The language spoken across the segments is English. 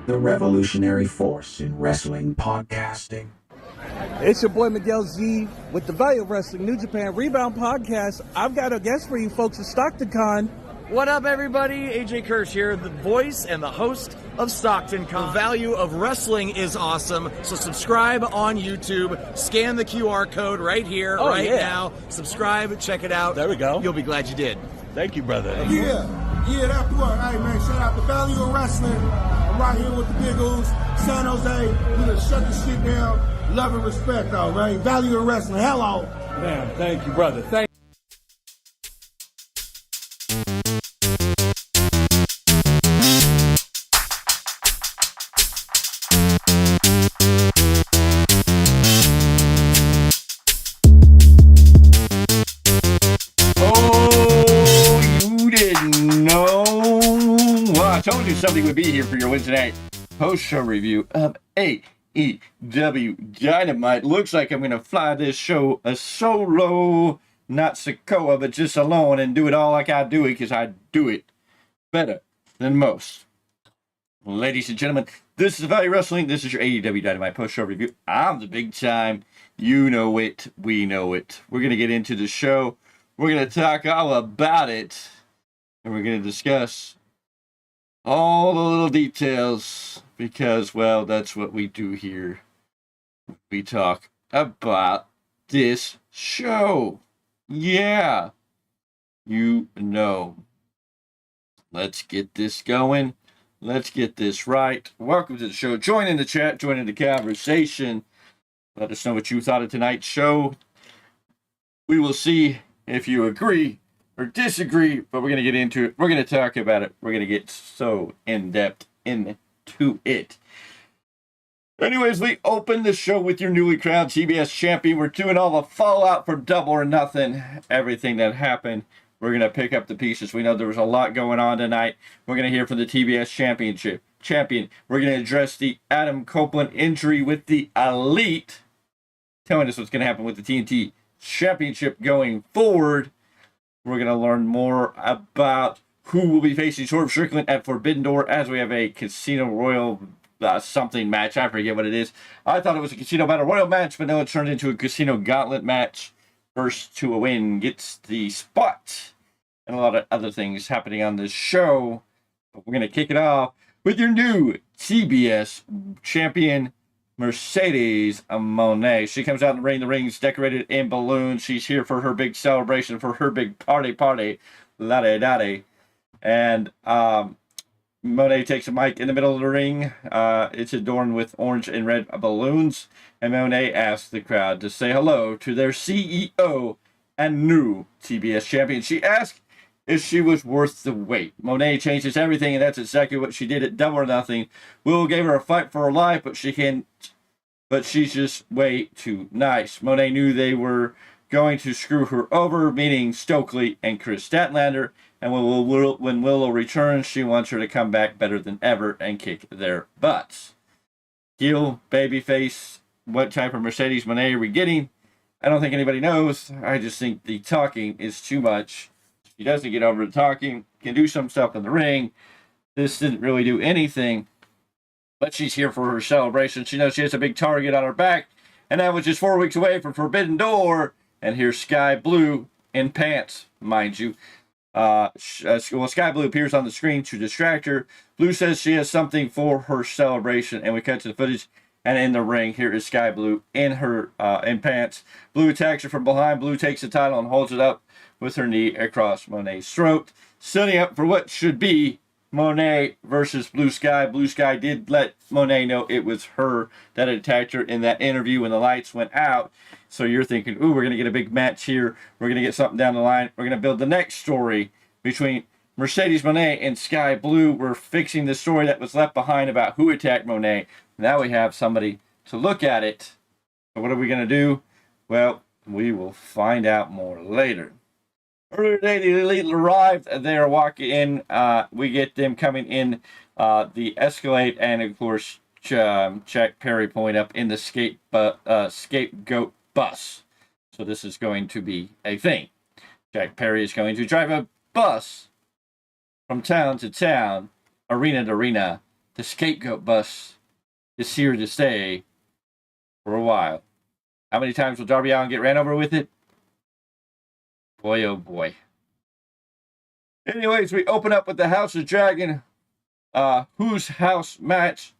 The revolutionary force in wrestling podcasting. It's your boy Miguel Z with the Value of Wrestling New Japan Rebound Podcast. I've got a guest for you folks at StocktonCon. What up, everybody? AJ Kirsch here, the voice and the host of StocktonCon. The value of wrestling is awesome, so subscribe on YouTube. Scan the QR code right here, now. Subscribe, check it out. There we go. You'll be glad you did. Thank you, brother. Yeah, that part. Hey, man, shout out to Value of Wrestling. I'm right here with the Big O's, San Jose. We gonna shut this shit down. Love and respect, though, right? Value of Wrestling. Hello. Man, thank you, brother. Thank told you somebody would be here for your Wednesday night post-show review of AEW Dynamite. Looks like I'm going to fly this show a solo, not Sokoa, but just alone and do it all like I do it because I do it better than most. Ladies and gentlemen, this is Value Wrestling. This is your AEW Dynamite post-show review. I'm the big time. You know it. We know it. We're going to get into the show. We're going to talk all about it. And we're going to discuss all the little details because, well, that's what we do here. We talk about this show. Yeah. You know. Let's get this going. Let's get this right. Welcome to the show. Join in the chat. Join in the conversation. Let us know what you thought of tonight's show. We will see if you agree or disagree, but we're going to get into it. We're going to talk about it. We're going to get so in-depth into it. Anyways, we open the show with your newly crowned TBS champion. We're doing all the fallout for Double or Nothing, everything that happened. We're going to pick up the pieces. We know there was a lot going on tonight. We're going to hear from the TBS champion. We're going to address the Adam Copeland injury with the Elite, telling us what's going to happen with the TNT Championship going forward. We're going to learn more about who will be facing Swerve Strickland at Forbidden Door as we have a Casino Royal something match. I forget what it is. I thought it was a Casino Battle Royal match, but no, it turned into a Casino Gauntlet match. First to a win gets the spot. And a lot of other things happening on this show. But we're going to kick it off with your new TBS champion, Mercedes Moné. She comes out in the ring. The ring's decorated in balloons. She's here for her big celebration, for her big party, la-de-da-de. And Moné takes a mic in the middle of the ring. It's adorned with orange and red balloons. And Moné asks the crowd to say hello to their CEO and new TBS champion. She asked if she was worth the wait. Moné changes everything, and that's exactly what she did at Double or Nothing. Will gave her a fight for her life, but she's just way too nice. Moné knew they were going to screw her over, meaning Stokely and Chris Statlander. And when Willow returns, she wants her to come back better than ever and kick their butts. Heel, babyface, what type of Mercedes Moné are we getting? I don't think anybody knows. I just think the talking is too much. She doesn't get over the talking, can do some stuff in the ring. This didn't really do anything, but she's here for her celebration. She knows she has a big target on her back, and that was just 4 weeks away from Forbidden Door. And here's Sky Blue in pants, mind you. Sky Blue appears on the screen to distract her. Blue says she has something for her celebration, and we cut to the footage. And in the ring, here is Sky Blue in her in pants. Blue attacks her from behind. Blue takes the title and holds it up with her knee across Moné's throat, setting up for what should be Moné versus Blue Sky. Blue Sky did let Moné know it was her that attacked her in that interview when the lights went out. So you're thinking, ooh, we're going to get a big match here. We're going to get something down the line. We're going to build the next story between Mercedes Moné and Sky Blue. We're fixing the story that was left behind about who attacked Moné. Now we have somebody to look at it. So what are we going to do? Well, we will find out more later. Earlier today, the Elite arrived. They are walking in. We get them coming in the Escalade, and of course, Jack Perry pulling up in the scapegoat bus. So this is going to be a thing. Jack Perry is going to drive a bus from town to town, arena to arena. The scapegoat bus is here to stay for a while. How many times will Darby Allin get ran over with it? Boy, oh boy. Anyways, we open up with the House of Dragon. Whose house match?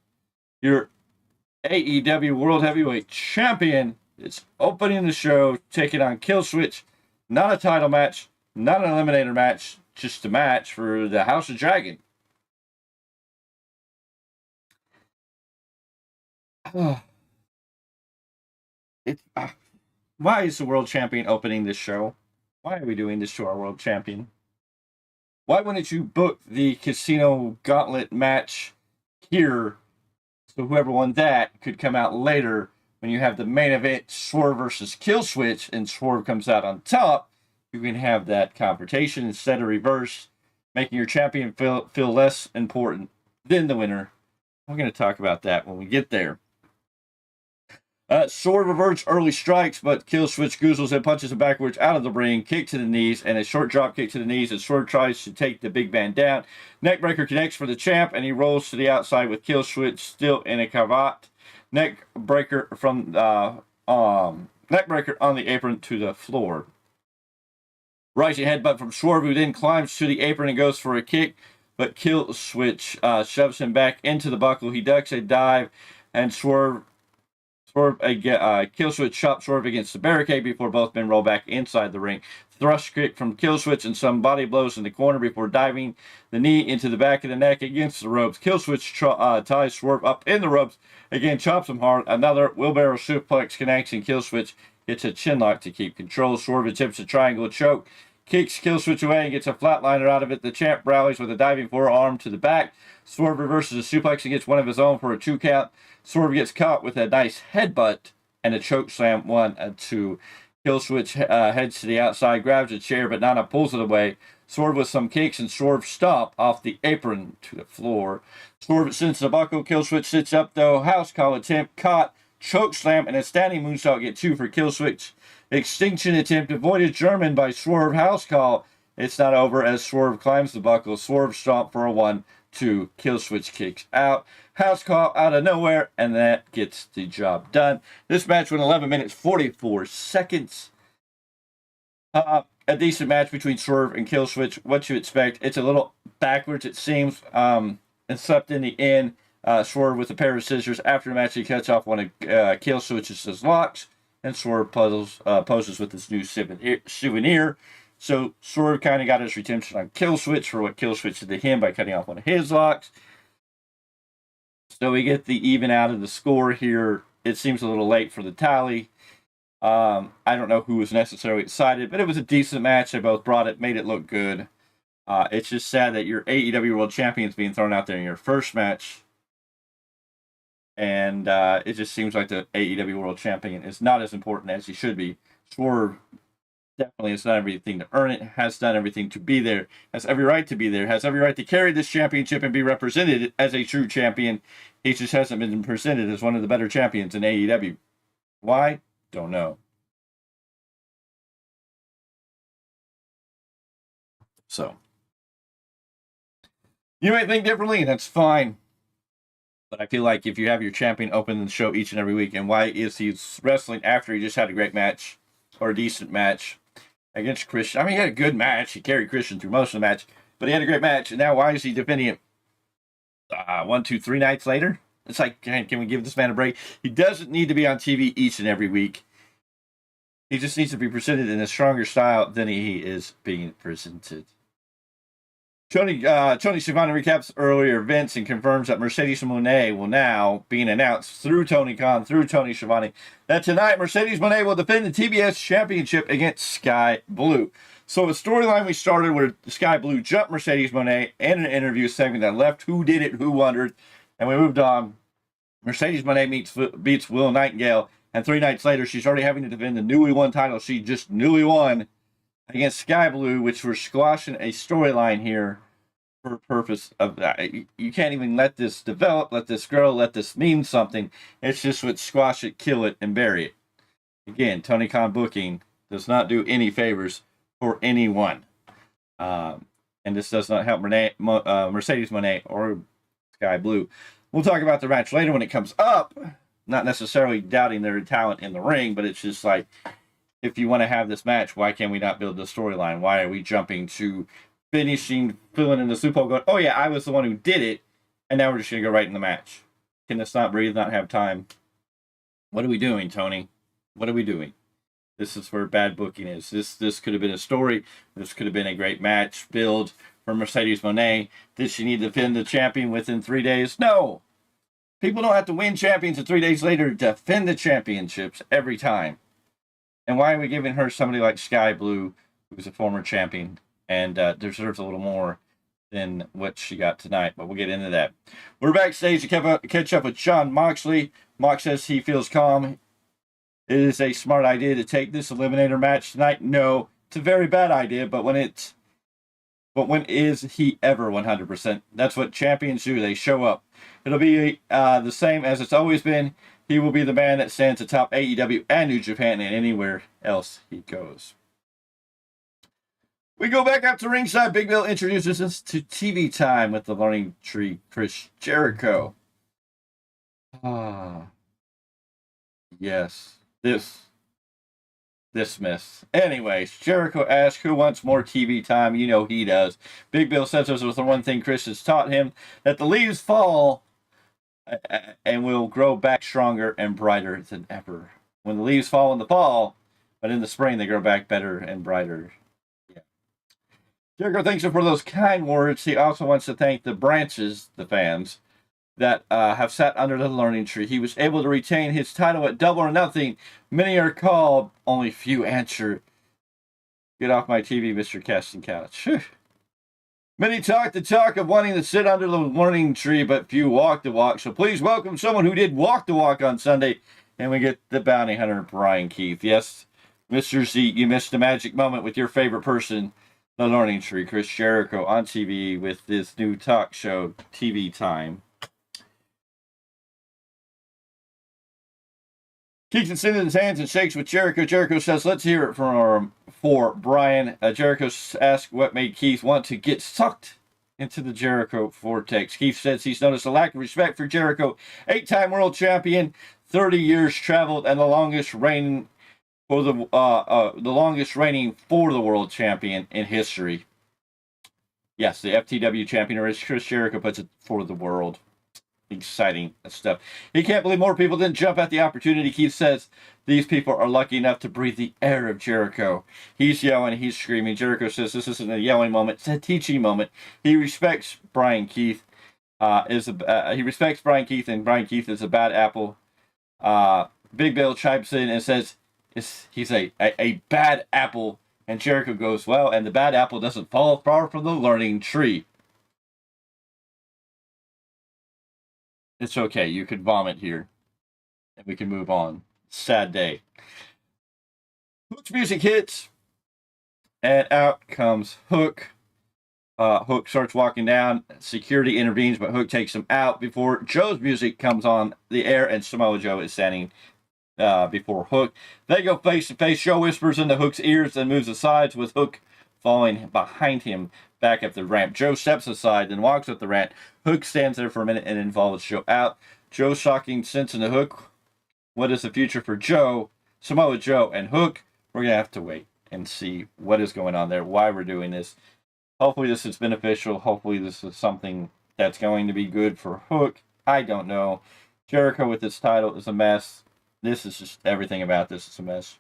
Your AEW World Heavyweight Champion is opening the show, taking on Killswitch. Not a title match, not an eliminator match, just a match for the House of Dragon. Why is the world champion opening this show? Why are we doing this to our world champion? Why wouldn't you book the Casino Gauntlet match here so whoever won that could come out later when you have the main event, Swerve versus Killswitch, and Swerve comes out on top? You can have that confrontation instead of reverse, making your champion feel less important than the winner. I'm going to talk about that when we get there. Swerve reverts early strikes, but Killswitch goozles and punches him backwards out of the ring, kick to the knees, and a short drop kick to the knees as Swerve tries to take the big man down. Neckbreaker connects for the champ, and he rolls to the outside with Killswitch still in a cravat. Neckbreaker on the apron to the floor. Rising headbutt from Swerve, who then climbs to the apron and goes for a kick, but Killswitch shoves him back into the buckle. He ducks a dive, and Killswitch chops Swerve against the barricade before both men roll back inside the ring. Thrust kick from Killswitch and some body blows in the corner before diving the knee into the back of the neck against the ropes. Killswitch ties Swerve up in the ropes. Again, chops him hard. Another wheelbarrow suplex connects, and Killswitch gets a chinlock to keep control. Swerve attempts a triangle choke, kicks Killswitch away and gets a flatliner out of it. The champ rallies with a diving forearm to the back. Swerve reverses a suplex and gets one of his own for a 2 count. Swerve gets caught with a nice headbutt and a choke slam 1-2. Killswitch heads to the outside, grabs a chair, but Nana pulls it away. Swerve with some kicks and Swerve stomp off the apron to the floor. Swerve sends the buckle. Killswitch sits up though. House call attempt caught. Choke slam and a standing moonsault get 2 for Killswitch. Extinction attempt avoided German by Swerve. House call. It's not over as Swerve climbs the buckle. Swerve stomp for a 1-2. Killswitch kicks out. House call out of nowhere, and that gets the job done. This match went 11 minutes 44 seconds. A decent match between Swerve and Killswitch. What you expect? It's a little backwards, it seems. Except in the end, Swerve with a pair of scissors. After the match, he cuts off one of Killswitch's locks, and Swerve poses with his new souvenir. So Swerve kind of got his redemption on Killswitch for what Killswitch did to him by cutting off one of his locks. So we get the even out of the score here. It seems a little late for the tally. I don't know who was necessarily excited, but it was a decent match. They both brought it, made it look good. It's just sad that your AEW World Champion is being thrown out there in your first match. And it just seems like the AEW World Champion is not as important as he should be. Swerve definitely has done everything to earn it, has done everything to be there, has every right to be there, has every right to carry this championship and be represented as a true champion. He just hasn't been presented as one of the better champions in AEW. Why? Don't know. So, you may think differently, that's fine. But I feel like if you have your champion open the show each and every week, and why is he wrestling after he just had a great match or a decent match against Christian? I mean, he had a good match. He carried Christian through most of the match, but he had a great match. And now why is he defending it 1, 2, 3 nights later? It's like, can we give this man a break? He doesn't need to be on TV each and every week. He just needs to be presented in a stronger style than he is being presented. Tony Schiavone recaps earlier events and confirms that Mercedes Moné will now be announced through Tony Khan, through Tony Schiavone, that tonight Mercedes Moné will defend the TBS Championship against Sky Blue. So a storyline we started where Sky Blue jumped Mercedes Moné in an interview segment that left Who Did It, Who Wondered, and we moved on. Mercedes Moné beats Will Nightingale, and 3 nights later she's already having to defend the newly won title she just newly won against Sky Blue, which we're squashing a storyline here for purpose of that. You can't even let this develop, let this grow, let this mean something. It's just what squash it, kill it, and bury it. Again, Tony Khan booking does not do any favors for anyone. And this does not help Mercedes Moné or Sky Blue. We'll talk about the match later when it comes up. Not necessarily doubting their talent in the ring, but it's just like, if you want to have this match, why can't we not build the storyline? Why are we jumping to finishing, filling in the loophole, going, oh yeah, I was the one who did it, and now we're just going to go right in the match? Can this not breathe, not have time? What are we doing, Tony? What are we doing? This is where bad booking is. This could have been a story. This could have been a great match build for Mercedes Moné. Did she need to defend the champion within 3 days? No. People don't have to win champions and 3 days later defend the championships every time. And why are we giving her somebody like Sky Blue, who's a former champion, and deserves a little more than what she got tonight? But we'll get into that. We're backstage to catch up with Jon Moxley. Mox says he feels calm. It is a smart idea to take this eliminator match tonight. No, it's a very bad idea, but when is he ever 100%? That's what champions do. They show up. It'll be the same as it's always been. He will be the man that stands atop AEW and New Japan and anywhere else he goes. We go back up to ringside. Big Bill introduces us to TV Time with the Learning Tree, Chris Jericho. Yes. This miss. Anyways, Jericho asks who wants more TV time. You know he does. Big Bill says this was the one thing Chris has taught him, that the leaves fall and will grow back stronger and brighter than ever. When the leaves fall in the fall, but in the spring they grow back better and brighter. Yeah. Jericho thanks him for those kind words. He also wants to thank the branches, the fans, that have sat under the learning tree. He was able to retain his title at Double or Nothing. Many are called, only few answer. Get off my TV, Mr. Casting Couch. Many talk the talk of wanting to sit under the learning tree, but few walk the walk. So please welcome someone who did walk the walk on Sunday. And we get the bounty hunter, Brian Keith. Yes, Mr. Z, you missed a magic moment with your favorite person, the learning tree, Chris Jericho, on TV with this new talk show, TV Time. Keith extends his hands and shakes with Jericho. Jericho says, let's hear it for Brian. Jericho asks what made Keith want to get sucked into the Jericho vortex. Keith says he's noticed a lack of respect for Jericho, 8-time world champion, 30 years traveled, and the longest reigning for the world champion in history. Yes, the FTW champion, or as Chris Jericho puts it, for the world. Exciting stuff. He can't believe more people didn't jump at the opportunity. Keith says these people are lucky enough to breathe the air of Jericho. He's yelling, he's screaming. Jericho says this isn't a yelling moment, it's a teaching moment. He respects Brian Keith. He respects Brian Keith, and Brian Keith is a bad apple. Big Bill chimes in and says he's a bad apple, and Jericho goes, well, and the bad apple doesn't fall far from the learning tree. It's okay. You could vomit here. And we can move on. Sad day. Hook's music hits. And out comes Hook. Hook starts walking down. Security intervenes, but Hook takes him out before Joe's music comes on the air, and Samoa Joe is standing before Hook. They go face to face. Joe whispers into Hook's ears, then moves aside, with Hook falling behind him back up the ramp. Joe steps aside, then walks up the ramp. Hook stands there for a minute and involves Joe out. Joe shocking sense into Hook. What is the future for Joe, Samoa Joe, and Hook? We're going to have to wait and see what is going on there, why we're doing this. Hopefully this is beneficial. Hopefully this is something that's going to be good for Hook. I don't know. Jericho with this title is a mess. This is just everything about this is a mess.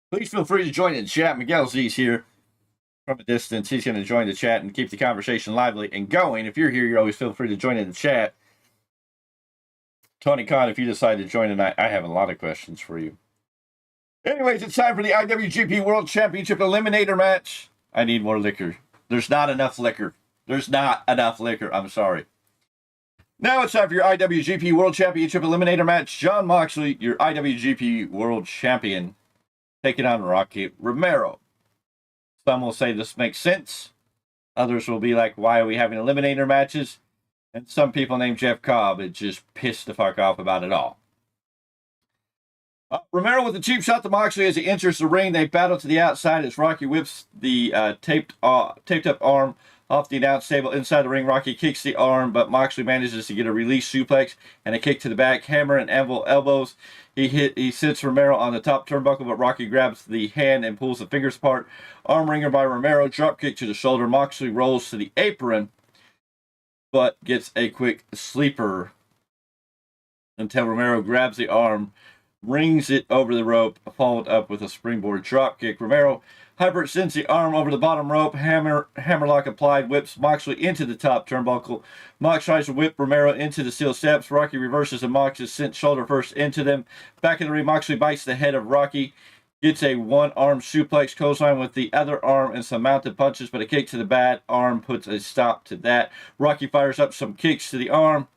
Please feel free to join in the chat. Miguel Z's here from a distance. He's going to join the chat and keep the conversation lively and going. If you're here, you always feel free to join in the chat. Tony Khan, if you decide to join tonight, I have a lot of questions for you. Anyways, it's time for the IWGP World Championship Eliminator match. I need more liquor. There's not enough liquor. There's not enough liquor. I'm sorry. Now it's time for your IWGP World Championship Eliminator match. Jon Moxley, your IWGP World Champion, taking on Rocky Romero. Some will say this makes sense. Others will be like, why are we having eliminator matches? And some people named Jeff Cobb are just pissed the fuck off about it all. Romero with a cheap shot to Moxley as he enters the ring. They battle to the outside as Rocky whips the taped up arm off the announce table inside the ring. Rocky kicks the arm, but Moxley manages to get a release suplex and a kick to the back. Hammer and anvil elbows. He sits Romero on the top turnbuckle, but Rocky grabs the hand and pulls the fingers apart. Arm wringer by Romero. Drop kick to the shoulder. Moxley rolls to the apron, but gets a quick sleeper until Romero grabs the arm, rings it over the rope, followed up with a springboard drop kick. Romero hyperextends the arm over the bottom rope, hammerlock applied, whips Moxley into the top turnbuckle. Mox tries to whip Romero into the steel steps. Rocky reverses and Mox is sent shoulder first into them. Back in the ring, Moxley bites the head of Rocky, gets a one-arm suplex clothesline with the other arm and some mounted punches, but a kick to the bad arm puts a stop to that. Rocky fires up some kicks to the arm,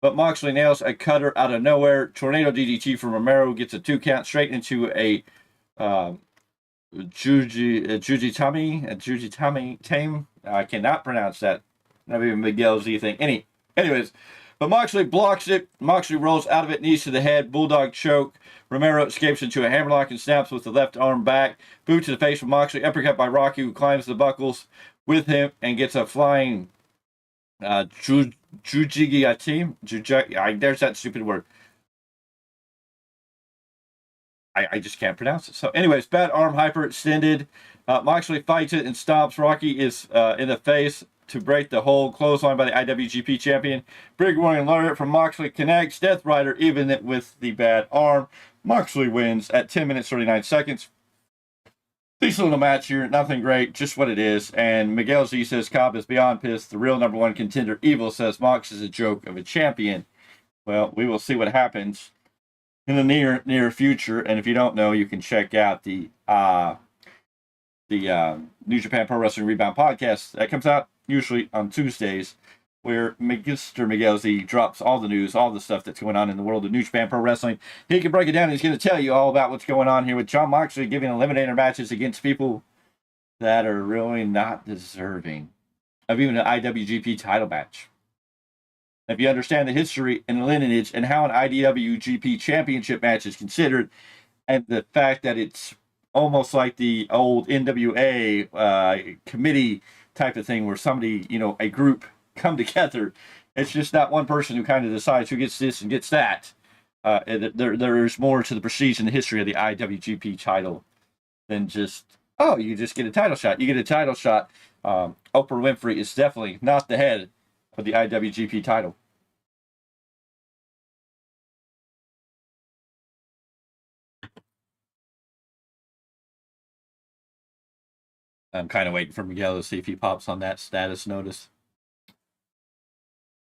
but Moxley nails a cutter out of nowhere. Tornado DDT from Romero gets a 2 count straight into a Jujitami Tame. I cannot pronounce that. Not even Miguel Z thing. Anyways, but Moxley blocks it. Moxley rolls out of it, knees to the head, bulldog choke. Romero escapes into a hammerlock and snaps with the left arm back. Boot to the face from Moxley. Uppercut by Rocky, who climbs the buckles with him and gets a flying Jujigiati. There's that stupid word. I just can't pronounce it. So anyways, bad arm hyperextended. Moxley fights it and stomps. Rocky is in the face to break the hold. Clothesline by the IWGP champion. Big warning lariat from Moxley connects. Death Rider even it with the bad arm. Moxley wins at 10 minutes 39 seconds. Decent little match here. Nothing great. Just what it is. And Miguel Z says Cobb is beyond pissed. The real number one contender. Evil says Mox is a joke of a champion. Well, we will see what happens in the near future. And if you don't know, you can check out the New Japan Pro Wrestling Rebound podcast that comes out usually on Tuesdays, where Mr. Miguel Z drops all the news, all the stuff that's going on in the world of New Japan Pro Wrestling. He can break it down, and he's going to tell you all about what's going on here with Jon Moxley giving eliminator matches against people that are really not deserving of even an IWGP title match. If you understand the history and the lineage and how an IWGP championship match is considered, and the fact that it's almost like the old NWA committee type of thing where somebody, a group come together. It's just not one person who kind of decides who gets this and gets that. There's more to the prestige and the history of the IWGP title than just, you just get a title shot. You get a title shot. Oprah Winfrey is definitely not the head of the IWGP title. I'm kind of waiting for Miguel to see if he pops on that status notice.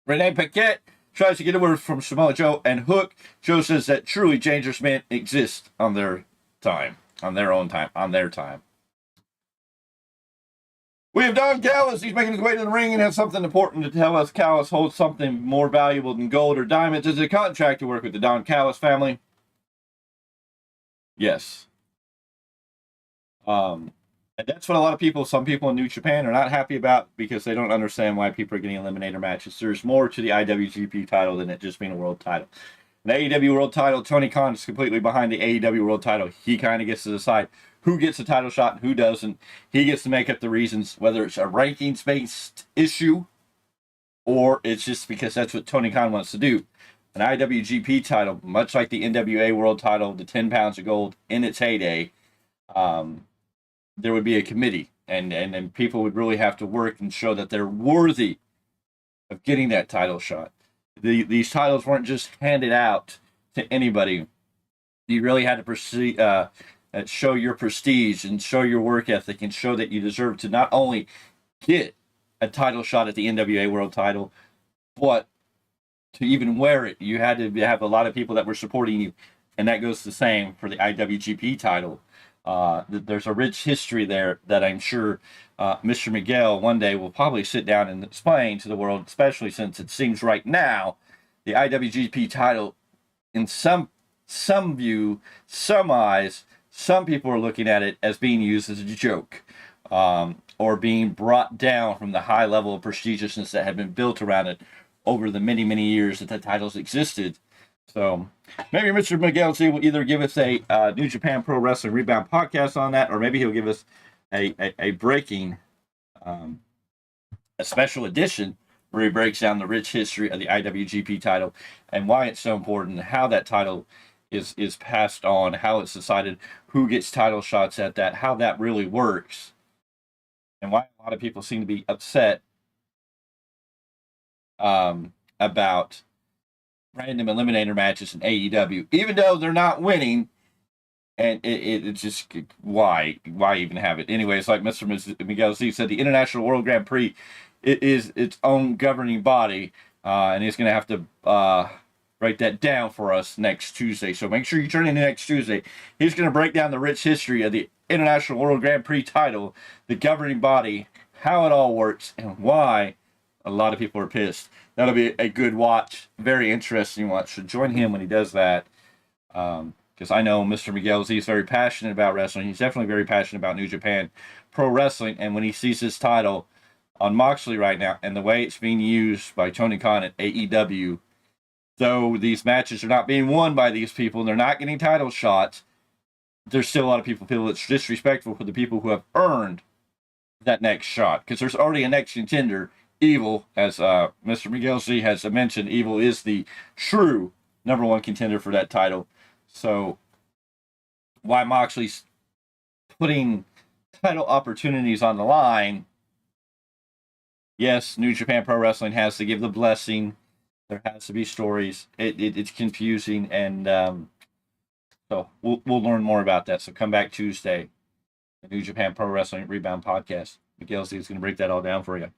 Renee Paquette tries to get a word from Samoa Joe and Hook. Joe says that truly dangerous men exist on their time, on their own time, on their time. We have Don Callis. He's making his way to the ring and has something important to tell us. Callis holds something more valuable than gold or diamonds. Is it a contract to work with the Don Callis family? Yes. And that's what a lot of people, some people in New Japan, are not happy about because they don't understand why people are getting eliminator matches. There's more to the IWGP title than it just being a world title. The AEW world title, Tony Khan is completely behind the AEW world title. He kind of gets to decide who gets a title shot and who doesn't. He gets to make up the reasons, whether it's a rankings-based issue or it's just because that's what Tony Khan wants to do. An IWGP title, much like the NWA world title, the 10 pounds of gold in its heyday, there would be a committee, and people would really have to work and show that they're worthy of getting that title shot. These titles weren't just handed out to anybody. You really had to show your prestige and show your work ethic and show that you deserve to not only get a title shot at the NWA World title, but to even wear it. You had to have a lot of people that were supporting you, and that goes the same for the IWGP title. There's a rich history there that I'm sure Mr. Miguel one day will probably sit down and explain to the world, especially since it seems right now the IWGP title, in some view, some eyes, some people are looking at it as being used as a joke, or being brought down from the high level of prestigiousness that had been built around it over the many, many years that the titles existed. So maybe Mr. Miguel Z will either give us a New Japan Pro Wrestling Rebound podcast on that, or maybe he'll give us a breaking, a special edition where he breaks down the rich history of the IWGP title and why it's so important, how that title is passed on, how it's decided who gets title shots at that, how that really works, and why a lot of people seem to be upset about random eliminator matches in AEW, even though they're not winning. And it's just, why even have it? Anyways, like Mr. Miguel Z said, the International World Grand Prix is its own governing body, and he's going to have to write that down for us next Tuesday. So make sure you turn in next Tuesday. He's going to break down the rich history of the International World Grand Prix title, the governing body, how it all works, and why a lot of people are pissed. That'll be a good watch, very interesting watch. So join him when he does that, because I know Mr. Miguel Z is very passionate about wrestling. He's definitely very passionate about New Japan Pro Wrestling, and when he sees this title on Moxley right now and the way it's being used by Tony Khan at AEW, though these matches are not being won by these people and they're not getting title shots, there's still a lot of people feel it's disrespectful for the people who have earned that next shot, because there's already a next contender. Evil, as Mr. Miguel Z has mentioned, Evil is the true #1 contender for that title. So why Moxley's putting title opportunities on the line? Yes, New Japan Pro Wrestling has to give the blessing. There has to be stories. It's confusing, and so we'll learn more about that. So come back Tuesday, the New Japan Pro Wrestling Rebound podcast. Miguel Z is going to break that all down for you.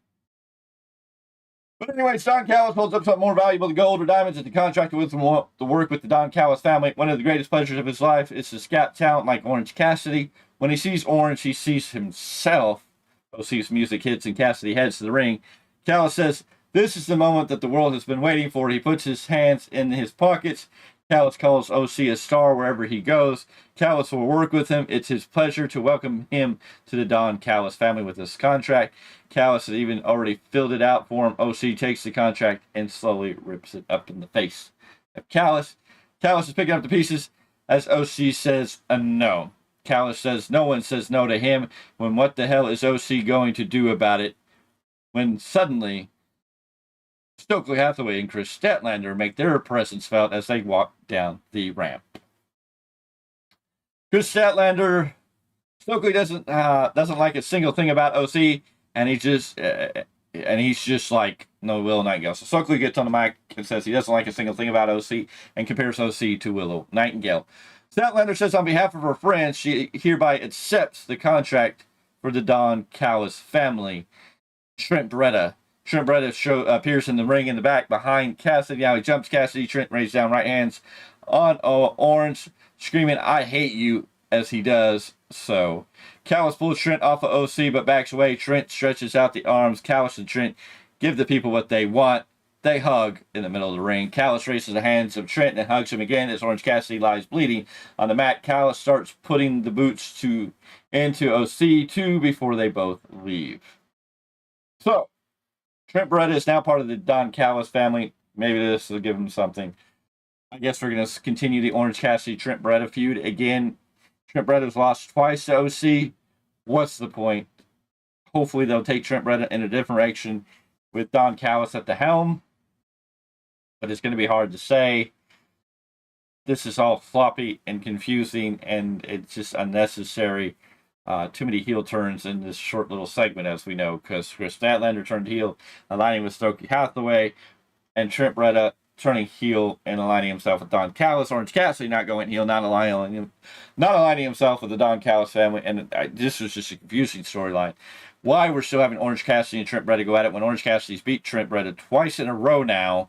But anyway, Don Callis holds up something more valuable than gold or diamonds at the contract with him to work with the Don Callis family. One of the greatest pleasures of his life is to scout talent like Orange Cassidy. When he sees Orange, he sees himself. OC's music hits and Cassidy heads to the ring. Callis says, "This is the moment that the world has been waiting for." He puts his hands in his pockets. Callis calls OC a star wherever he goes. Callis will work with him. It's his pleasure to welcome him to the Don Callis family with this contract. Callis has even already filled it out for him. OC takes the contract and slowly rips it up in the face of Callis. Callis is picking up the pieces as OC says no. Callis says no one says no to him. When what the hell is OC going to do about it? When suddenly Stokely Hathaway and Chris Statlander make their presence felt as they walk down the ramp. Chris Statlander, Stokely doesn't like a single thing about OC, and he's just like no Willow Nightingale. So Stokely gets on the mic and says he doesn't like a single thing about OC and compares OC to Willow Nightingale. Statlander says on behalf of her friends, she hereby accepts the contract for the Don Callis family. Trent Beretta appears in the ring in the back behind Cassidy. Now he jumps Cassidy. Trent raises down right hands on Orange, screaming, "I hate you." as he does so. Callis pulls Trent off of OC but backs away. Trent stretches out the arms. Callis and Trent give the people what they want. They hug in the middle of the ring. Callis races the hands of Trent and hugs him again as Orange Cassidy lies bleeding on the mat. Callis starts putting the boots into OC2 before they both leave. So, Trent Beretta is now part of the Don Callis family. Maybe this will give him something. I guess we're going to continue the Orange Cassidy-Trent Beretta feud. Again, Trent Beretta's lost twice to OC. What's the point? Hopefully they'll take Trent Beretta in a different direction with Don Callis at the helm. But it's going to be hard to say. This is all floppy and confusing, and it's just unnecessary. Too many heel turns in this short little segment, as we know, because Chris Statlander turned heel, aligning with Stokely Hathaway, and Trent Beretta turning heel and aligning himself with Don Callis. Orange Cassidy not going heel, not aligning himself with the Don Callis family, and this was just a confusing storyline. Why we're still having Orange Cassidy and Trent Beretta go at it when Orange Cassidy's beat Trent Beretta twice in a row now.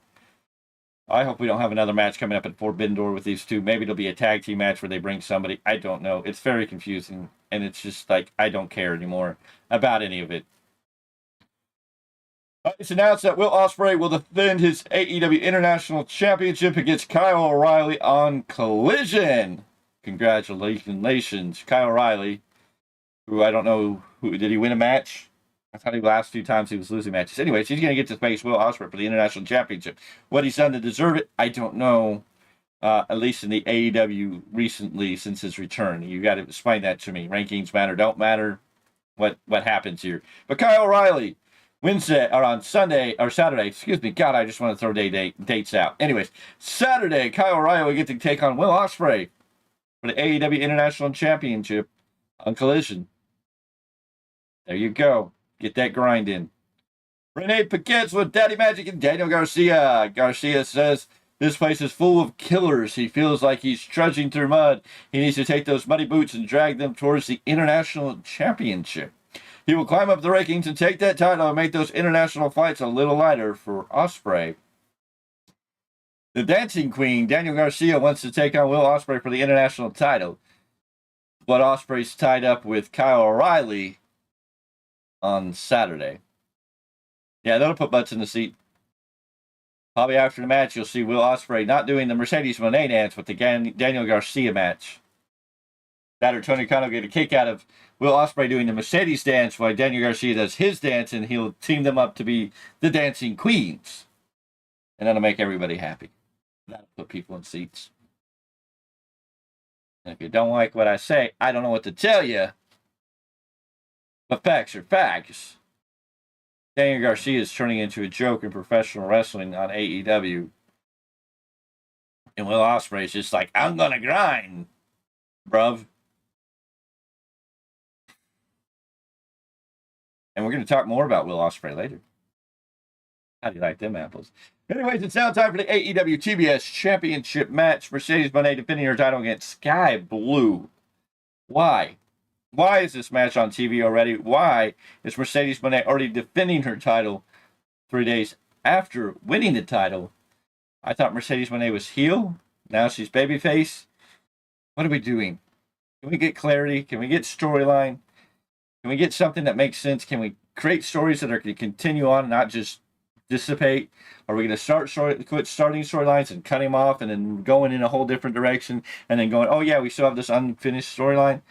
I hope we don't have another match coming up at Forbidden Door with these two. Maybe it'll be a tag team match where they bring somebody. I don't know. It's very confusing, and it's just like I don't care anymore about any of it. It's announced that Will Ospreay will defend his AEW International Championship against Kyle O'Reilly on Collision. Congratulations, Kyle O'Reilly, who I don't know, did he win a match? I thought the last few times he was losing matches. Anyways, he's going to get to face Will Ospreay for the International Championship. What he's done to deserve it, I don't know. At least in the AEW recently since his return. You got to explain that to me. Rankings matter, don't matter. What happens here? But Kyle O'Reilly Wednesday or on Sunday or Saturday. Excuse me. God, I just want to throw dates out. Anyways, Saturday, Kyle O'Reilly will get to take on Will Ospreay for the AEW International Championship on Collision. There you go. Get that grind in. Renee Paquette's with Daddy Magic and Daniel Garcia. Garcia says this place is full of killers. He feels like he's trudging through mud. He needs to take those muddy boots and drag them towards the International Championship. He will climb up the rankings and take that title and make those international fights a little lighter for Ospreay. The Dancing Queen, Daniel Garcia, wants to take on Will Ospreay for the international title. But Ospreay's tied up with Kyle O'Reilly on Saturday. Yeah, that'll put butts in the seat. Probably after the match, you'll see Will Ospreay not doing the Mercedes Moné dance with the Daniel Garcia match. That or Tony Khan will get a kick out of Will Ospreay doing the Mercedes dance while Daniel Garcia does his dance, and he'll team them up to be the Dancing Queens. And that'll make everybody happy. That'll put people in seats. And if you don't like what I say, I don't know what to tell you. But facts are facts. Daniel Garcia is turning into a joke in professional wrestling on AEW. And Will Ospreay is just like, I'm going to grind, bruv. And we're going to talk more about Will Ospreay later. How do you like them apples? Anyways, it's now time for the AEW TBS Championship match. Mercedes Moné defending her title against Sky Blue. Why? Why is this match on TV already? Why is Mercedes Moné already defending her title 3 days after winning the title? I thought Mercedes Moné was heel. Now she's babyface. What are we doing? Can we get clarity? Can we get storyline? Can we get something that makes sense? Can we create stories that are going to continue on and not just dissipate? Are we going to quit starting storylines and cutting them off and then going in a whole different direction and then going, oh yeah, we still have this unfinished storyline?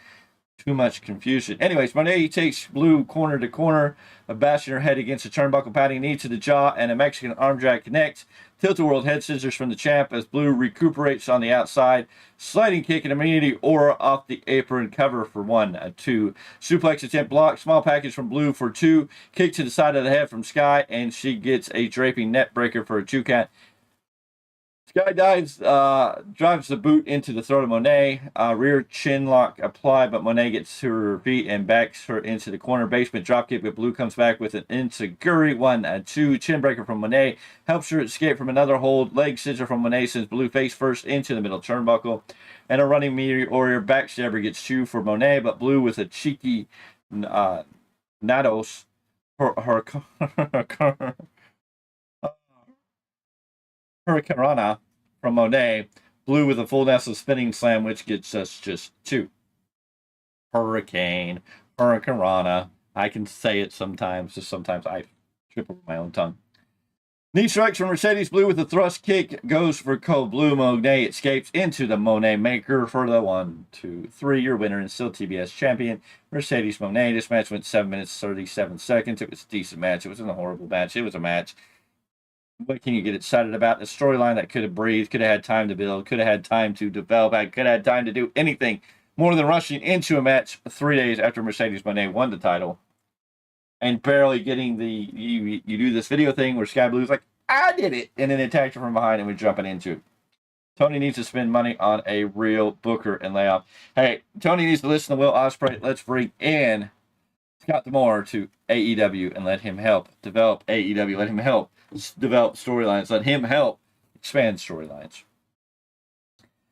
Too much confusion. Anyways, Moné takes Blue corner to corner, bashing her head against the turnbuckle, patting knee to the jaw, and a Mexican arm drag connects. Tilt-a-whirl head scissors from the champ as Blue recuperates on the outside. Sliding kick and immunity aura off the apron, cover for 1, 2. Suplex attempt blocked. Small package from Blue for 2. Kick to the side of the head from Sky, and she gets a draping net breaker for a 2 count. Sky drives the boot into the throat of Moné. Rear chin lock applied, but Moné gets to her feet and backs her into the corner. Basement dropkick, but Blue comes back with an enziguri 1, 2. Chin breaker from Moné helps her escape from another hold. Leg scissor from Moné sends Blue face first into the middle turnbuckle. And a running Meteor backstabber gets 2 for Moné, but Blue with a cheeky Nados. Hurricanrana from Moné. Blue with a full Nestle spinning slam, which gets us just 2. Hurricane, Hurricanrana. I can say it sometimes, just sometimes I trip over my own tongue. Knee strikes from Mercedes Blue with a thrust kick. Goes for Cold Blue. Monet escapes into the Monet Maker for the 1, 2, 3. Your winner and still TBS champion, Mercedes Monet. This match went 7 minutes, 37 seconds. It was a decent match. It wasn't a horrible match. It was a match. What can you get excited about? A storyline that could have breathed, could have had time to build, could have had time to develop, could have had time to do anything more than rushing into a match 3 days after Mercedes Monet won the title. And barely getting the, you do this video thing where Sky Blue's like, I did it, and then attacked her from behind and we're jumping into it. Tony needs to spend money on a real booker and layoff. Hey, Tony needs to listen to Will Ospreay. Let's bring in Scott D'Amore to AEW and let him help develop AEW. Let him help develop storylines. Let him help expand storylines.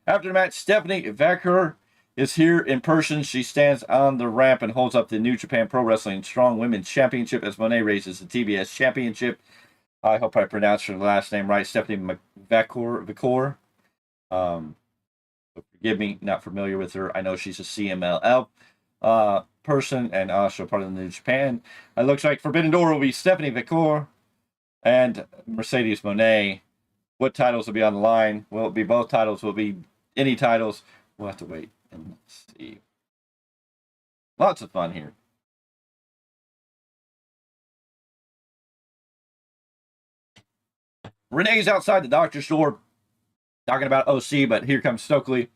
After the match, Stephanie Vaquer is here in person. She stands on the ramp and holds up the New Japan Pro Wrestling Strong Women's Championship as Monet raises the TBS Championship. I hope I pronounced her last name right. Stephanie Vaquer. Forgive me, not familiar with her. I know she's a CMLL person and also part of the New Japan. It looks like Forbidden Door will be Stephanie Vaquer and Mercedes Monet. What titles will be on the line? Will it be both titles? Will it be any titles? We'll have to wait and see. Lots of fun here. Renee's outside the doctor's store talking about OC, but here comes Stokely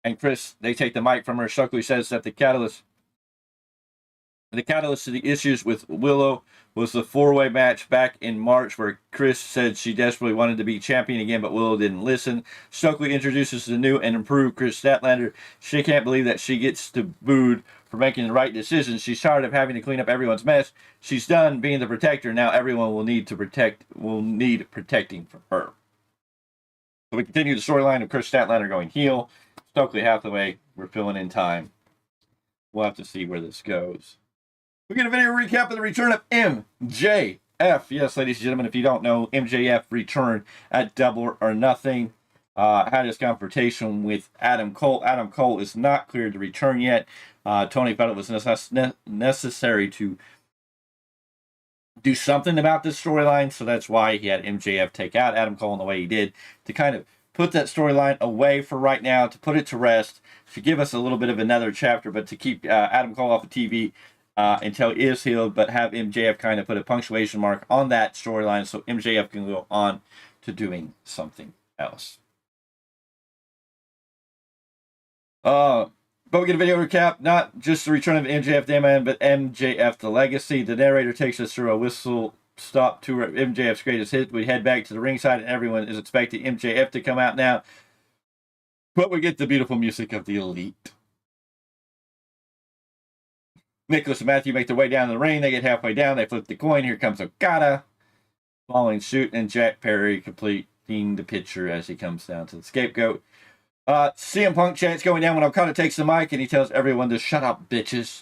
and Chris. They take the mic from her. Stokely says that the catalyst to the issues with Willow was the 4-way match back in March where Chris said she desperately wanted to be champion again, but Willow didn't listen. Stokely introduces the new and improved Chris Statlander. She can't believe that she gets to booed for making the right decisions. She's tired of having to clean up everyone's mess. She's done being the protector. Now everyone will need protecting from her. So we continue the storyline of Chris Statlander going heel. Stokely Hathaway, we're filling in time. We'll have to see where this goes. We get a video recap of the return of MJF. Yes, ladies and gentlemen, if you don't know, MJF returned at Double or Nothing. Had his confrontation with Adam Cole. Adam Cole is not cleared to return yet. Tony felt it was necessary to do something about this storyline, so that's why he had MJF take out Adam Cole in the way he did, to kind of put that storyline away for right now, to put it to rest, to give us a little bit of another chapter, but to keep Adam Cole off of TV until he is healed, but have MJF kind of put a punctuation mark on that storyline so MJF can go on to doing something else. But we get a video recap, not just the return of MJF Dayman, but MJF the Legacy. The narrator takes us through a whistle stop tour of MJF's greatest hit. We head back to the ringside, and everyone is expecting MJF to come out now. But we get the beautiful music of the Elite. Nicholas and Matthew make their way down the ring. They get halfway down. They flip the coin. Here comes Okada. Following suit, and Jack Perry completing the picture as he comes down to the scapegoat. CM Punk chants going down when Okada takes the mic, and he tells everyone to shut up, bitches.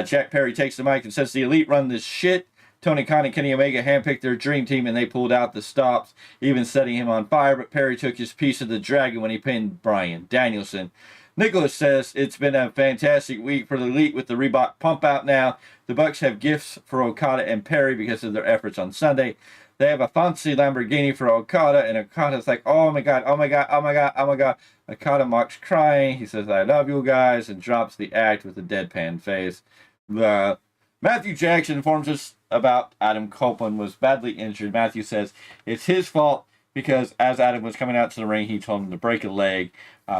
Jack Perry takes the mic and says the Elite run this shit. Tony Khan and Kenny Omega handpicked their dream team, and they pulled out the stops, even setting him on fire. But Perry took his piece of the dragon when he pinned Bryan Danielson. Nicholas says it's been a fantastic week for the Elite with the Reebok pump out now. The Bucks have gifts for Okada and Perry because of their efforts on Sunday. They have a fancy Lamborghini for Okada, and Okada's like, oh my god, oh my god, oh my god, oh my god. Okada mocks crying. He says, I love you guys, and drops the act with a deadpan face. Matthew Jackson informs us about Adam Copeland was badly injured. Matthew says it's his fault because as Adam was coming out to the ring, he told him to break a leg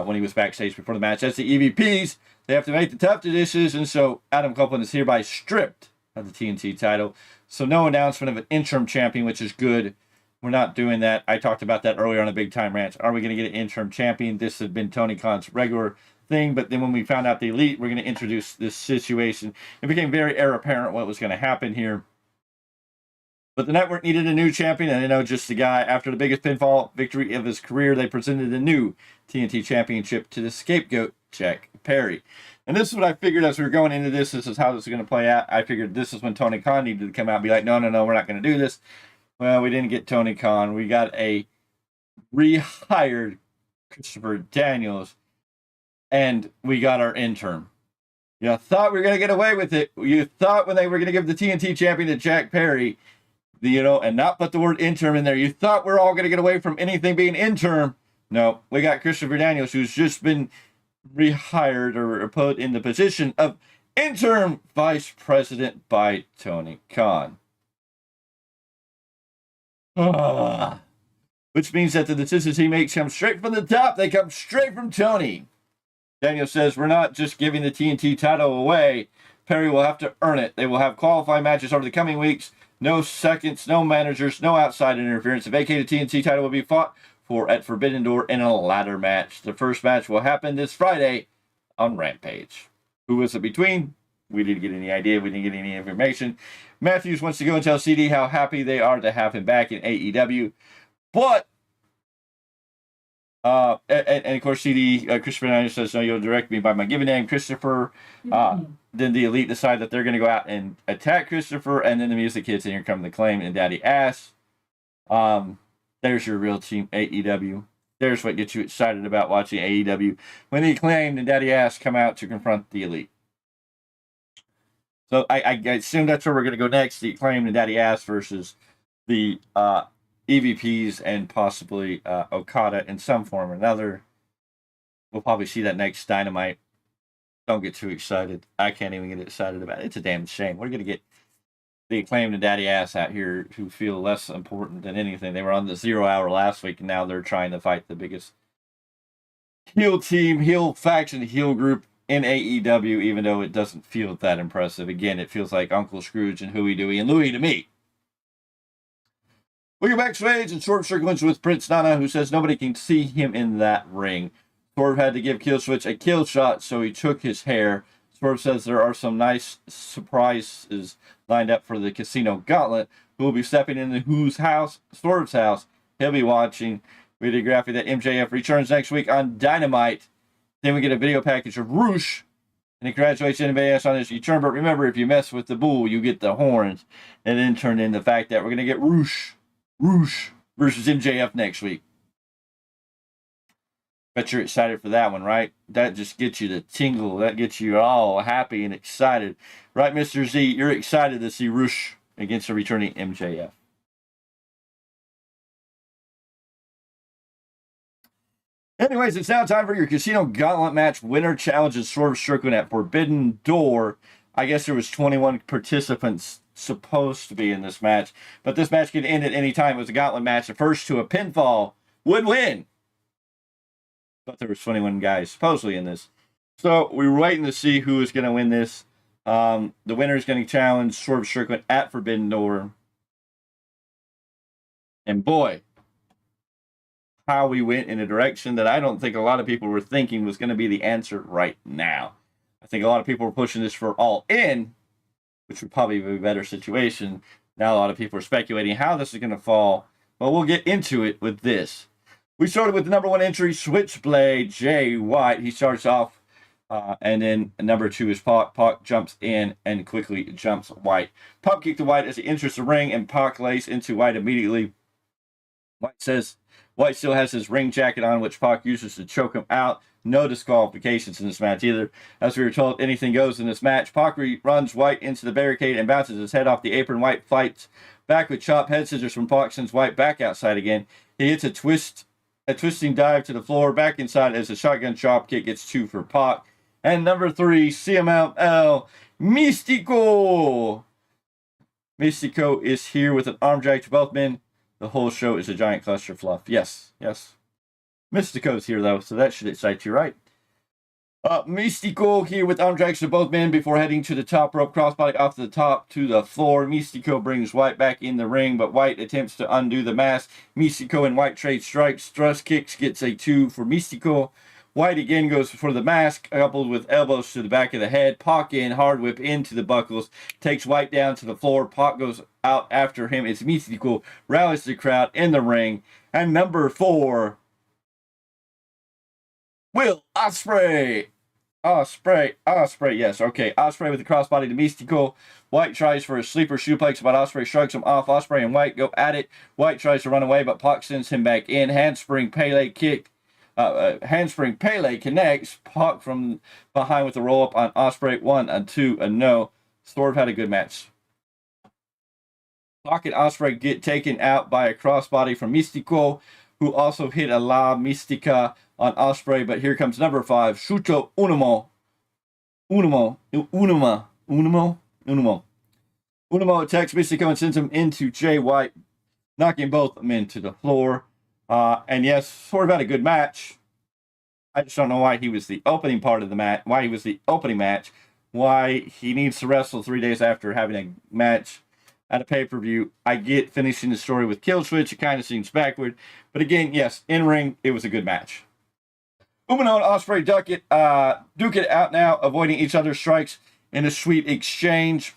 when he was backstage before the match. As the EVPs, they have to make the tough decisions, so Adam Copeland is hereby stripped of the TNT title. So no announcement of an interim champion, which is good. We're not doing that. I talked about that earlier on a Big Time Rant. Are we going to get an interim champion? This has been Tony Khan's regular thing, but then when we found out the Elite, we're going to introduce this situation. It became very apparent what was going to happen here. But the network needed a new champion, and I know just the guy. After the biggest pinfall victory of his career, they presented a new TNT championship to the scapegoat, Jack Perry. And this is what I figured as we were going into this. This is how this is going to play out. I figured this is when Tony Khan needed to come out and be like, no, we're not going to do this. Well, we didn't get Tony Khan. We got a rehired Christopher Daniels. and we got our interim. You thought we were going to get away with it. You thought when they were going to give the TNT champion to Jack Perry, and not put the word interim in there, you thought we're all going to get away from anything being interim. No, we got Christopher Daniels, who's just been rehired or put in the position of interim vice president by Tony Khan. Which means that the decisions he makes come straight from the top. They come straight from Tony. Daniel says, we're not just giving the TNT title away. Perry will have to earn it. They will have qualifying matches over the coming weeks. No seconds, no managers, no outside interference. The vacated TNT title will be fought for at Forbidden Door in a ladder match. The first match will happen this Friday on Rampage. Who was it between? We didn't get any idea. We didn't get any information. Matthews wants to go and tell CD how happy they are to have him back in AEW. But, and of course, CD, Christopher Daniels says, no, you'll direct me by my given name, Christopher. Then the Elite decide that they're going to go out and attack Christopher, and then the music hits, and here come the Claim and Daddy Ass. There's your real team, AEW. There's what gets you excited about watching AEW. When the Acclaimed and Daddy Ass come out to confront the Elite. So I assume that's where we're going to go next. The Acclaimed and Daddy Ass versus the EVPs and possibly Okada in some form or another. We'll probably see that next Dynamite. Don't get too excited. I can't even get excited about it. It's a damn shame. We're going to get the Acclaimed and Daddy Ass out here who feel less important than anything. They were on the 0 hour last week, and now they're trying to fight the biggest heel team, heel faction, heel group in AEW, even though it doesn't feel that impressive. Again, it feels like Uncle Scrooge and Huey, Dewey, and Louie to me. We go backstage and Swerve circles with Prince Nana, who says nobody can see him in that ring. Swerve had to give Killswitch a kill shot, so he took his hair. Swerve says there are some nice surprises lined up for the Casino Gauntlet, who will be stepping into whose house? Swerve's house. He'll be watching. We did a graphic that MJF returns next week on Dynamite. Then we get a video package of Roosh. And he congratulates NBS on his return. But remember, if you mess with the bull, you get the horns. And then turn in the fact that we're going to get Roosh versus MJF next week. Bet you're excited for that one, right? That just gets you the tingle. That gets you all happy and excited. Right, Mr. Z? You're excited to see Roosh against the returning MJF. Anyways, it's now time for your Casino Gauntlet match. Winner challenges Swerve Strickland at Forbidden Door. I guess there was 21 participants supposed to be in this match, but this match could end at any time. It was a gauntlet match. The first to a pinfall would win. But there was 21 guys supposedly in this. So we were waiting to see who was going to win this. The winner is going to challenge Swerve Strickland at Forbidden Door. And boy, how we went in a direction that I don't think a lot of people were thinking was going to be the answer right now. I think a lot of people were pushing this for All In, which would probably be a better situation. Now a lot of people are speculating how this is going to fall. But we'll get into it with this. We started with the number 1 entry, Switchblade Jay White. He starts off, and then number 2 is Pac. Pac jumps in and quickly jumps White. Pac kicked to White as he enters the ring, and Pac lays into White immediately. White says White still has his ring jacket on, which Pac uses to choke him out. No disqualifications in this match either. As we were told, anything goes in this match. Pac runs White into the barricade and bounces his head off the apron. White fights back with chop head scissors from Pac, sends White back outside again. He hits a twisting dive to the floor, back inside as a shotgun chop kick gets 2 for Pac. And number 3, CMLL Místico. Místico is here with an arm drag to both men. The whole show is a giant cluster fluff. Yes. Mystico's here, though, so that should excite you, right? Místico here with arm drags to both men before heading to the top rope. Crossbody off the top to the floor. Místico brings White back in the ring, but White attempts to undo the mask. Místico and White trade strikes. Thrust kicks gets a 2 for Místico. White again goes for the mask, coupled with elbows to the back of the head. Pac in, hard whip into the buckles. Takes White down to the floor. Pac goes out after him. It's Místico. Rallies the crowd in the ring. And number 4... Will Ospreay. Yes, okay. Ospreay with the crossbody to Místico. White tries for a sleeper suplex, but Ospreay shrugs him off. Ospreay and White go at it. White tries to run away, but Pac sends him back in. Handspring Pele kick handspring Pele connects. Pac from behind with the roll up on Ospreay. 1 and 2 and no. Swerve had a good match. Pac and Ospreay get taken out by a crossbody from Mystico, who also hit a La Mystica on Ospreay. But here comes number 5, Shuto Unuma. Unuma attacks Mystico and sends him into Jay White, knocking both men to the floor. And yes, Swerve had a good match. I just don't know why he was the opening part of the match, why he was the opening match, why he needs to wrestle 3 days after having a match at a pay-per-view. I get finishing the story with kill switch. It kind of seems backward. But again, yes, in-ring, it was a good match. Umino and Ospreay duke it out now, avoiding each other's strikes in a sweet exchange,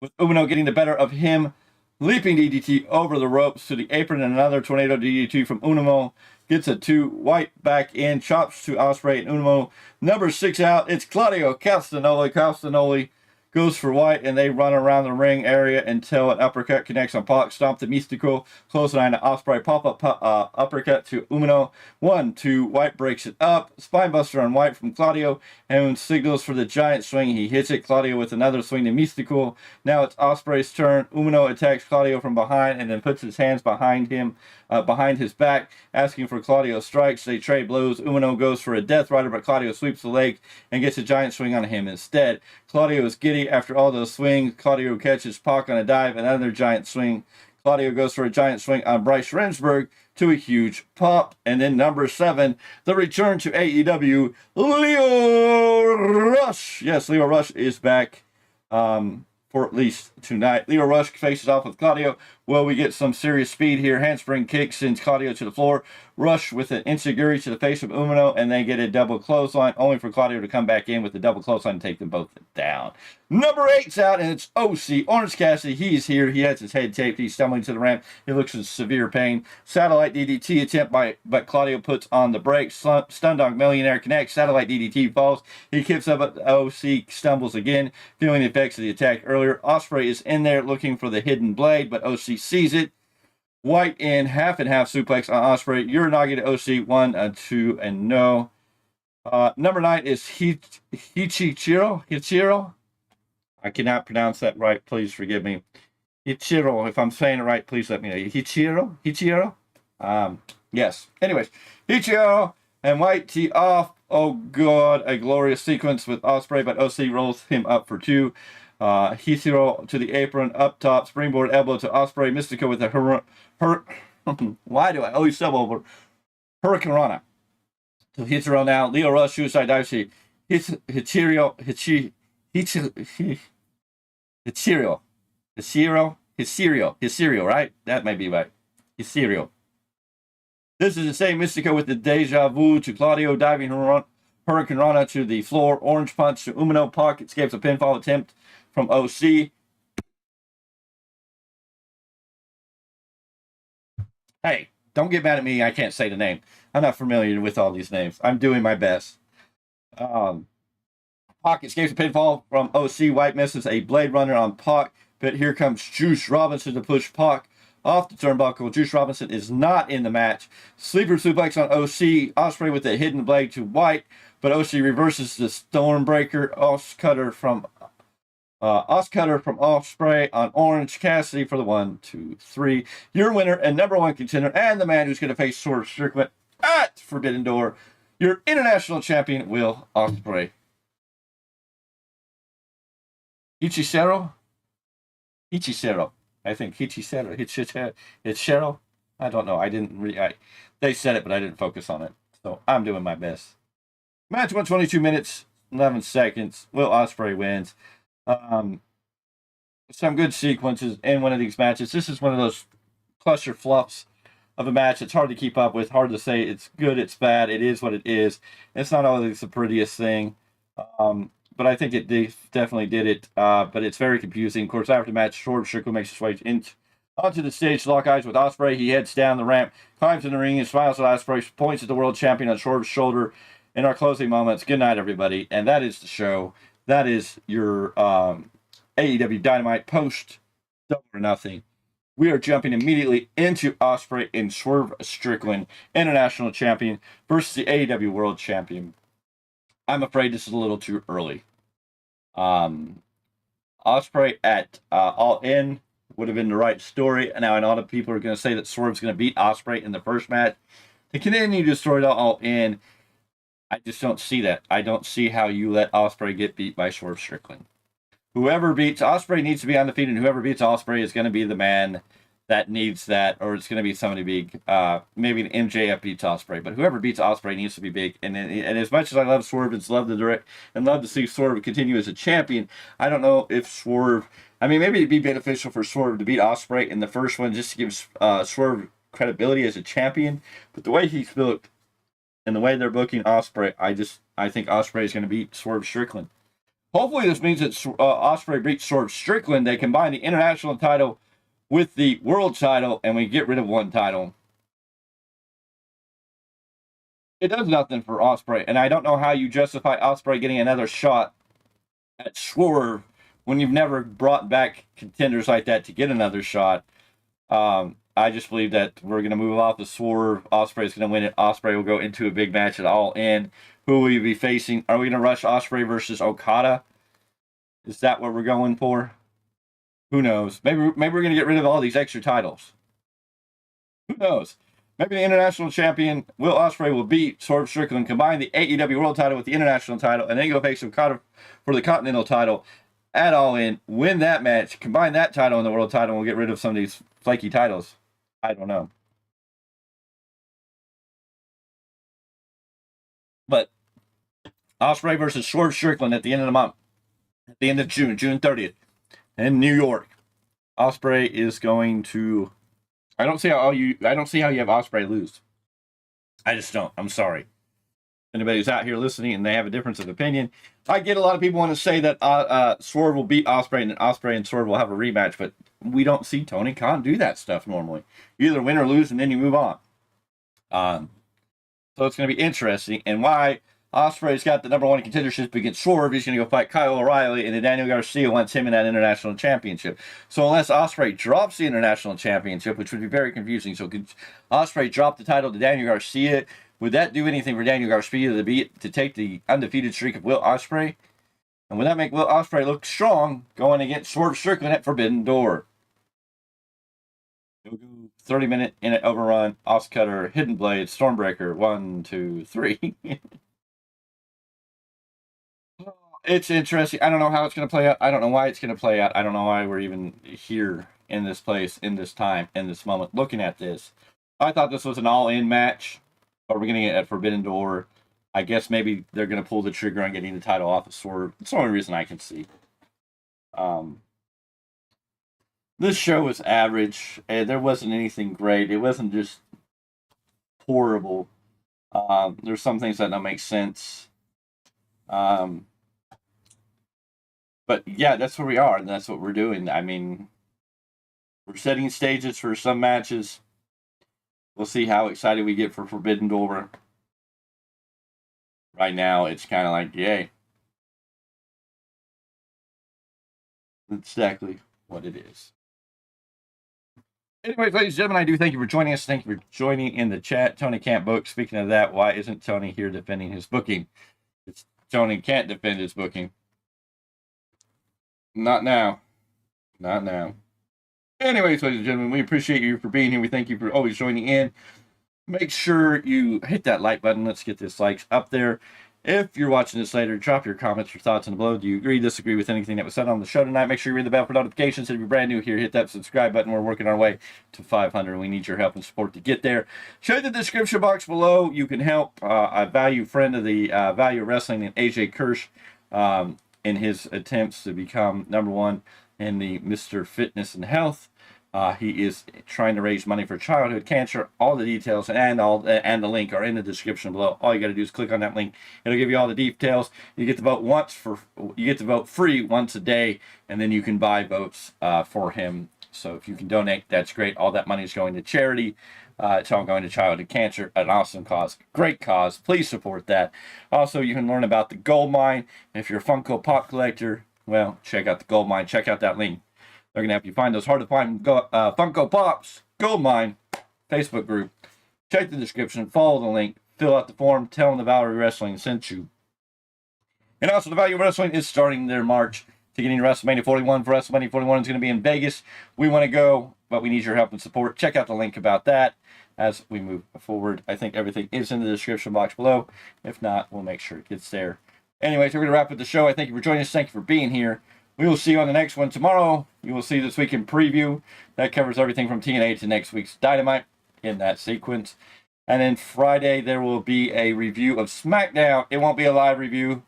with Umino getting the better of him, leaping DDT over the ropes to the apron, and another tornado DDT from Umino. Gets a 2, White back in, chops to Ospreay and Umino. Number 6 out, it's Claudio Castagnoli. Castagnoli goes for White, and they run around the ring area until an uppercut connects on Pac. Stomp to Mystico. Close line to Ospreay. Pop-up uppercut to Umino. 1, 2. White breaks it up. Spinebuster on White from Claudio. And signals for the giant swing. He hits it. Claudio with another swing to Mystico. Now it's Ospreay's turn. Umino attacks Claudio from behind and then puts his hands behind him, behind his back, asking for Claudio strikes. They trade blows. Umino goes for a Death Rider, but Claudio sweeps the leg and gets a giant swing on him instead. Claudio is giddy after all those swings. Claudio catches Pac on a dive, another giant swing. Claudio goes for a giant swing on Bryce Remsburg to a huge pop. And then number 7, the return to AEW, Lio Rush. Yes, Lio Rush is back for at least tonight. Lio Rush faces off with Claudio. Well, we get some serious speed here. Handspring kick sends Claudio to the floor. Rush with an enziguri to the face of Umino, and they get a double clothesline, only for Claudio to come back in with the double clothesline and take them both down. Number 8's out, and it's OC. Orange Cassidy, he's here. He has his head taped. He's stumbling to the ramp. He looks in severe pain. Satellite DDT attempt but Claudio puts on the brakes. Stun Dog Millionaire connects. Satellite DDT falls. He kicks up, but OC stumbles again, feeling the effects of the attack earlier. Ospreay is in there looking for the hidden blade, but OC sees it. White in half and half suplex on Ospreay. Uranagi to OC. 1 and 2 and no. Number 9 is Hichiro. I cannot pronounce that right. Please forgive me. Hichiro. If I'm saying it right, please let me know. Hichiro. Yes. Anyways, Hichiro and White tee off. Oh God, a glorious sequence with Ospreay, but OC rolls him up for 2. Hichiro to the apron, up top, springboard elbow to Ospreay. Mystico with a why do I always sub over? Hurricane Rana. To Hichiro now. Lio Rush, suicide dive. Hichiro, right? That might be right. Hichiro. This is the same Mystico with the deja vu to Claudio, diving Hurricane Rana to the floor. Orange punch to Umino. Pac escapes a pinfall attempt from OC. Hey, don't get mad at me. I can't say the name. I'm not familiar with all these names. I'm doing my best. Pac escapes a pinfall from OC. White misses a Blade Runner on Pac, but here comes Juice Robinson to push Pac off the turnbuckle. Juice Robinson is not in the match. Sleeper suplex on OC. Ospreay with a hidden blade to White, but OC reverses the Stormbreaker. Oscutter from Ospreay on Orange Cassidy for the 1, 2, 3. Your winner and number 1 contender, and the man who's going to face Swerve Strickland at Forbidden Door, your international champion, Will Ospreay. Hichisero? I think Hichisero. I don't know. I didn't really. They said it, but I didn't focus on it. So I'm doing my best. Match 122 minutes, 11 seconds. Will Ospreay wins. Some good sequences in one of these matches. This is one of those cluster fluffs of a match. It's hard to keep up with. Hard to say it's good, it's bad. It is what it is. It's not always the prettiest thing. But I think it definitely did it. But it's very confusing. Of course, after the match, Swerve Strickland makes his way onto the stage, lock eyes with Ospreay. He heads down the ramp, climbs in the ring, and smiles at Ospreay, points at the world champion on Swerve's shoulder. In our closing moments, good night, everybody. And that is the show. That is your AEW Dynamite post Double or Nothing. we are jumping immediately into Ospreay and Swerve Strickland, International Champion, versus the AEW World Champion. I'm afraid this is a little too early. Ospreay at All In would have been the right story. Now, I know a lot of people are going to say that Swerve's going to beat Ospreay in the first match. To continue to story All In, I just don't see that. I don't see how you let Ospreay get beat by Swerve Strickland. Whoever beats Ospreay needs to be undefeated, and whoever beats Ospreay is going to be the man that needs that, or it's going to be somebody big. Maybe an MJF beats Ospreay, but whoever beats Ospreay needs to be big. And as much as I love Swerve and love to see Swerve continue as a champion, I don't know if Swerve. I mean, maybe it'd be beneficial for Swerve to beat Ospreay in the first one just to give Swerve credibility as a champion. But the way he's built and the way they're booking Ospreay, I think Ospreay is going to beat Swerve Strickland. Hopefully, this means that Ospreay beats Swerve Strickland. They combine the international title with the world title, and we get rid of one title. It does nothing for Ospreay, and I don't know how you justify Ospreay getting another shot at Swerve when you've never brought back contenders like that to get another shot. I just believe that we're going to move off the Swerve. Ospreay's going to win it. Ospreay will go into a big match at All In. Who will we be facing? Are we going to rush Ospreay versus Okada? Is that what we're going for? Who knows? Maybe we're going to get rid of all these extra titles. Who knows? Maybe the international champion, Will Ospreay, will beat Swerve Strickland, combine the AEW World title with the international title, and then go face Okada for the Continental title at All In. Win that match, combine that title and the world title, and we'll get rid of some of these flaky titles. I don't know. But Ospreay versus Swerve Strickland at the end of the month, at the end of June 30th, in New York. Ospreay is going to. I don't see how you have Ospreay lose. I just don't. I'm sorry. Anybody's out here listening and they have a difference of opinion. I get a lot of people want to say that Swerve will beat Ospreay and Ospreay and Swerve will have a rematch, but we don't see Tony Khan do that stuff normally. You either win or lose and then you move on. So it's going to be interesting. And why Ospreay's got the number one contendership against Swerve, he's going to go fight Kyle O'Reilly, and then Daniel Garcia wants him in that international championship. So unless Ospreay drops the international championship, which would be very confusing, so could Ospreay drop the title to Daniel Garcia? Would that do anything for Daniel Garcia to take the undefeated streak of Will Ospreay? And would that make Will Ospreay look strong going against Swerve Strickland at Forbidden Door? 30-minute in it overrun, Oscutter, Hidden Blade, Stormbreaker, 1, 2, 3. It's interesting. I don't know how it's going to play out. I don't know why it's going to play out. I don't know why we're even here in this place, in this time, in this moment, looking at this. I thought this was an all-in match, but we're getting it at Forbidden Door. I guess maybe they're going to pull the trigger on getting the title off of Swerve. It's the only reason I can see. This show was average. There wasn't anything great. It wasn't just horrible. There's some things that don't make sense. But yeah, that's where we are, and that's what we're doing. I mean, we're setting stages for some matches. We'll see how excited we get for Forbidden Door. Right now, it's kind of like, yay. That's exactly what it is. Anyways, ladies and gentlemen, I do thank you for joining us. Thank you for joining in the chat. Tony can't book. Speaking of that, why isn't Tony here defending his booking? Tony can't defend his booking. Not now. Not now. Anyways, ladies and gentlemen, we appreciate you for being here. We thank you for always joining in. Make sure you hit that like button. Let's get this likes up there. If you're watching this later, drop your comments, your thoughts in below. Do you agree, disagree with anything that was said on the show tonight? Make sure you ring the bell for notifications. If you're brand new here, hit that subscribe button. We're working our way to 500. We need your help and support to get there. Check the description box below. You can help a value friend of the Value of Wrestling named AJ Kirsch in his attempts to become number one in the Mr. Fitness and Health. He is trying to raise money for childhood cancer. All the details and the link are in the description below. All you got to do is click on that link. It'll give you all the details. You get to vote free once a day, and then you can buy votes for him. So if you can donate, that's great. All that money is going to charity. It's all going to childhood cancer. An awesome cause, great cause. Please support that. Also, you can learn about the gold mine. If you're a Funko Pop collector, well, check out the gold mine. Check out that link. They're going to help you find those hard-to-find Funko Pops, Gold Mine, Facebook group. Check the description, follow the link, fill out the form, tell them the Valerie Wrestling sent you. And also, the Value of Wrestling is starting their march to getting to WrestleMania 41. For WrestleMania 41 is going to be in Vegas. We want to go, but we need your help and support. Check out the link about that as we move forward. I think everything is in the description box below. If not, we'll make sure it gets there. Anyways, we're going to wrap up the show. I thank you for joining us. Thank you for being here. We will see you on the next one tomorrow. You will see This Week in Preview. That covers everything from TNA to next week's Dynamite in that sequence. And then Friday, there will be a review of SmackDown. It won't be a live review.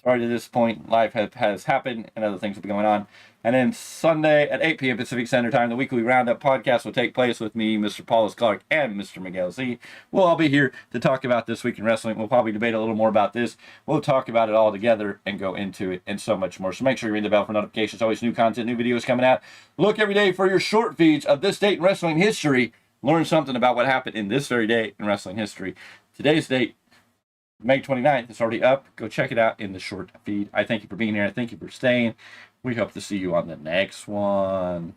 Sorry to this point, life has happened and other things will be going on. And then Sunday at 8 p.m. Pacific Standard Time, the weekly Roundup podcast will take place with me, Mr. Paulus Clark, and Mr. Miguel Z. We'll all be here to talk about This Week in Wrestling. We'll probably debate a little more about this. We'll talk about it all together and go into it and so much more. So make sure you ring the bell for notifications. Always new content, new videos coming out. Look every day for your short feeds of this date in wrestling history. Learn something about what happened in this very day in wrestling history. Today's date, May 29th, it's already up. Go check it out in the short feed. I thank you for being here. I thank you for staying. We hope to see you on the next one.